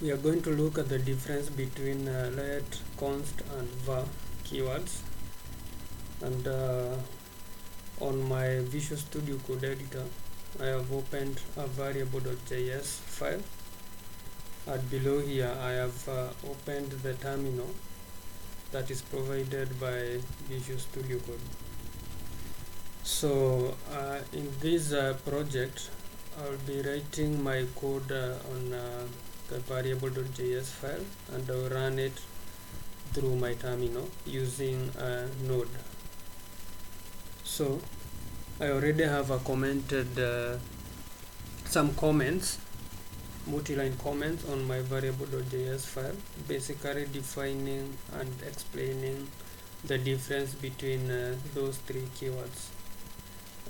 We are going to look at the difference between let, const and var keywords, and on my Visual Studio Code editor I have opened a variable.js file, and below here I have opened the terminal that is provided by Visual Studio Code. So in this project I'll be writing my code on the variable.js file, and I'll run it through my terminal using Node. So I already have commented some comments, multi-line comments on my variable.js file, basically defining and explaining the difference between those three keywords.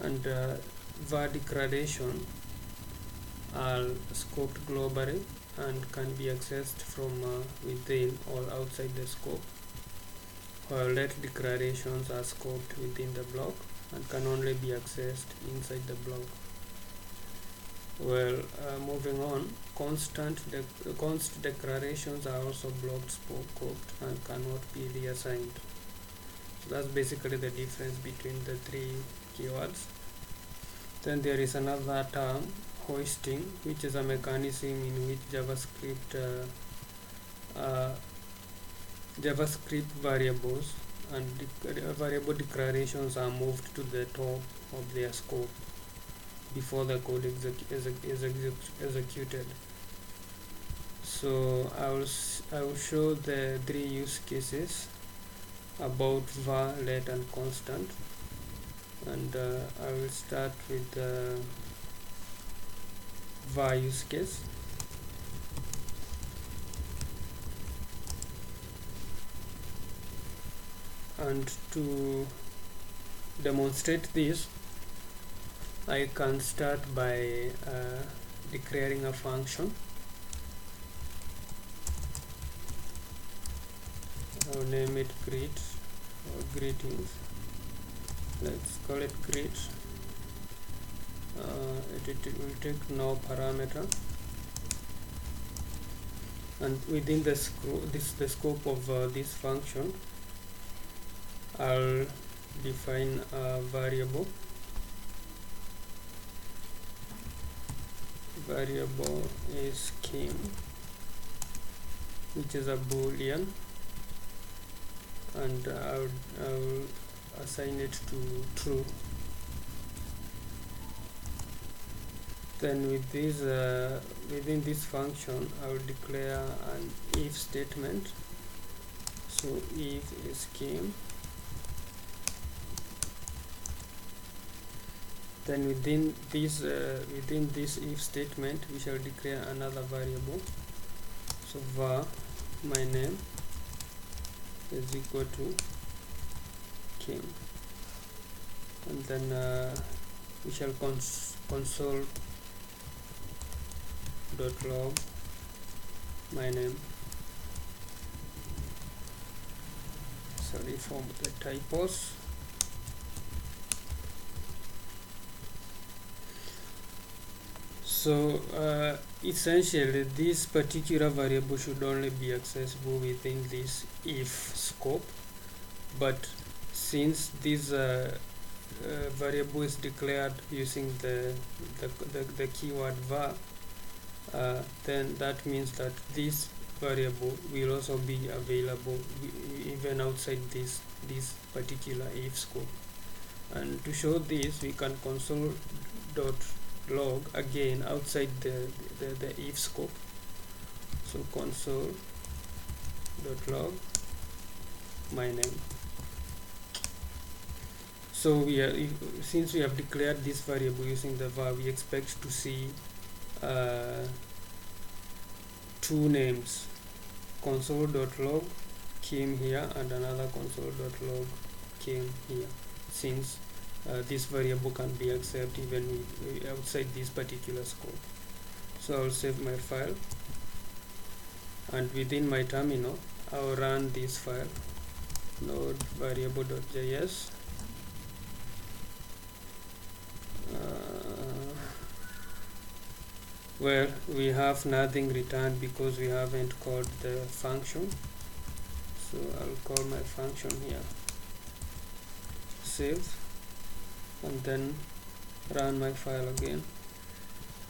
And var declaration are scoped globally and can be accessed from within or outside the scope, while let declarations are scoped within the block and can only be accessed inside the block. Well, moving on, const declarations are also blocked scoped and cannot be reassigned. So that's basically the difference between the three keywords. Then there is another term, hoisting, which is a mechanism in which JavaScript variables and variable declarations are moved to the top of their scope before the code is executed. So I will show the three use cases about var, let, and constant, and I will start with the var use case. And to demonstrate this, I can start by declaring a function. I'll name it greet or greetings. Let's call it greet. It will take no parameter, and within the scope of this function I'll define a variable. Variable is scheme, which is a boolean, and I'll assign it to true. Then with this within this function I will declare an if statement. So if is scheme, then within this if statement we shall declare another variable. So var my name is equal to Kim, and then we shall console dot log my name. Sorry for the typos. So essentially this particular variable should only be accessible within this if scope, but since this variable is declared using the keyword var, then that means that this variable will also be available even outside this particular if scope. And to show this, we can console dot log again outside the if scope. So console dot log my name. So since we have declared this variable using the var, we expect to see two names, console.log Kim here and another console.log Kim here, since this variable can be accessed even outside this particular scope. So I'll save my file, and within my terminal I'll run this file, node variable.js, well, we have nothing returned because we haven't called the function. So I'll call my function here, save, and then run my file again,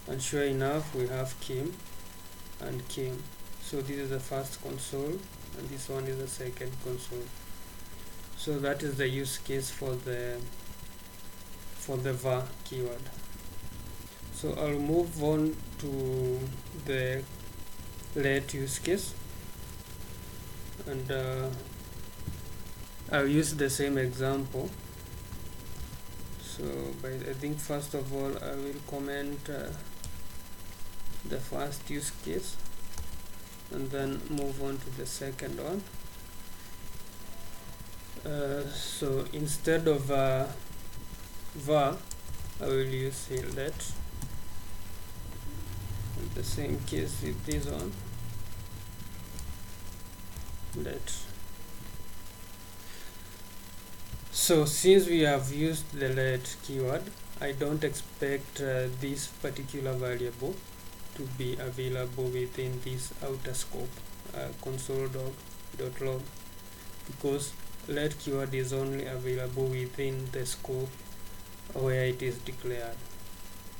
and sure enough we have Kim and Kim. So this is the first console and this one is the second console. So that is the use case for the var keyword. So I'll move on to the let use case, and I'll use the same example. So I think first of all I will comment the first use case and then move on to the second one. So instead of var, I will use let. In the same case with this one, let. So since we have used the let keyword, I don't expect this particular variable to be available within this outer scope console.log, because let keyword is only available within the scope where it is declared.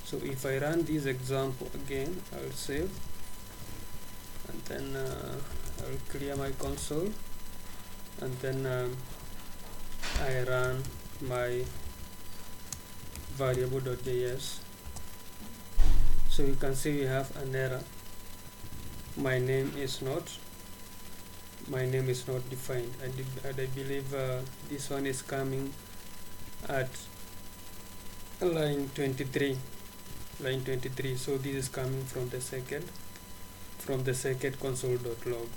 So if I run this example again, I'll save, and then I'll clear my console, and then I run my variable.js. So you can see we have an error. My name is not defined. I believe this one is coming at line 23. So this is coming from the second console.log.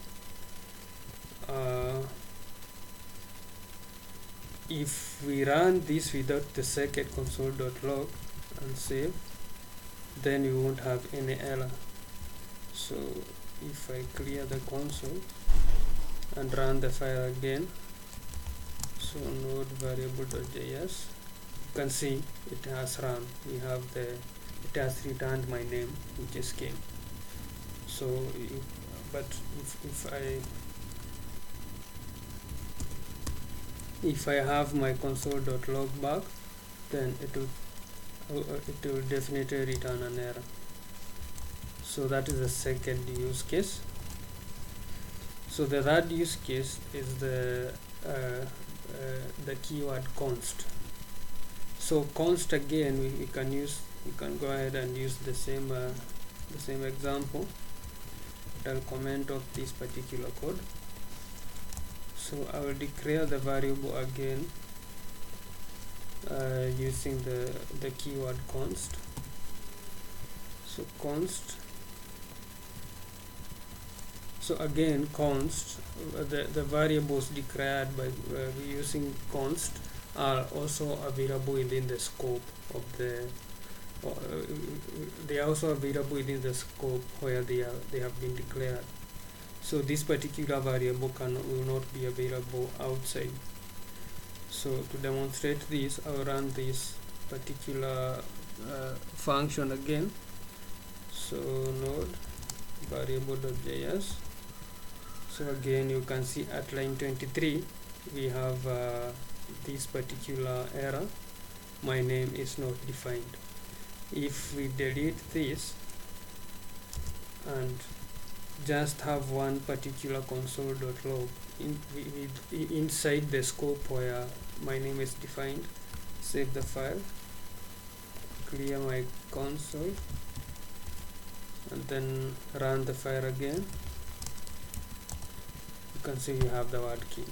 If we run this without the second console.log and save, then we won't have any error. So if I clear the console and run the file again, so node variable.js, you can see it has run. It has returned my name, which is Kim. So if I have my console.log back, then it will definitely return an error. So that is the second use case. So the third use case is the keyword const. So const, again, we can go ahead and use the same example. I'll comment of this particular code. So I will declare the variable again using the keyword const. So const. So again, const, the variables declared by using const are also available within the scope of the. They are also available within the scope where they have been declared. So this particular variable will not be available outside. So to demonstrate this, I will run this particular function again. So node variable.js. So again, you can see at line 23 we have this particular error. My name is not defined. If we delete this and just have one particular console.log inside the scope where my name is defined, save the file, clear my console, and then run the file again, you can see we have the word key.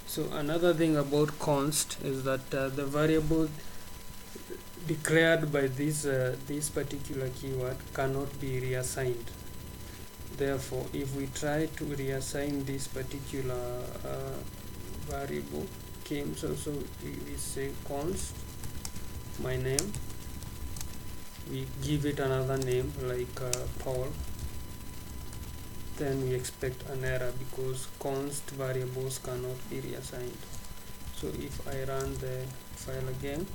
So another thing about const is that the variable declared by this particular keyword cannot be reassigned. Therefore, if we try to reassign this particular variable Kim, so we say const my name, we give it another name like Paul, then we expect an error because const variables cannot be reassigned. So if I run the file again,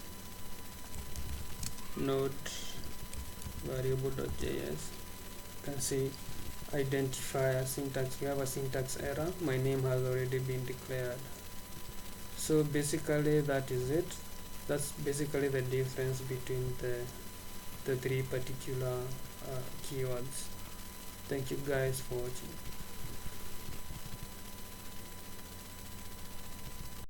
node variable.js. You can see identifier syntax. We have a syntax error. My name has already been declared. So basically that is it. That's basically the difference between the three particular keywords. Thank you guys for watching.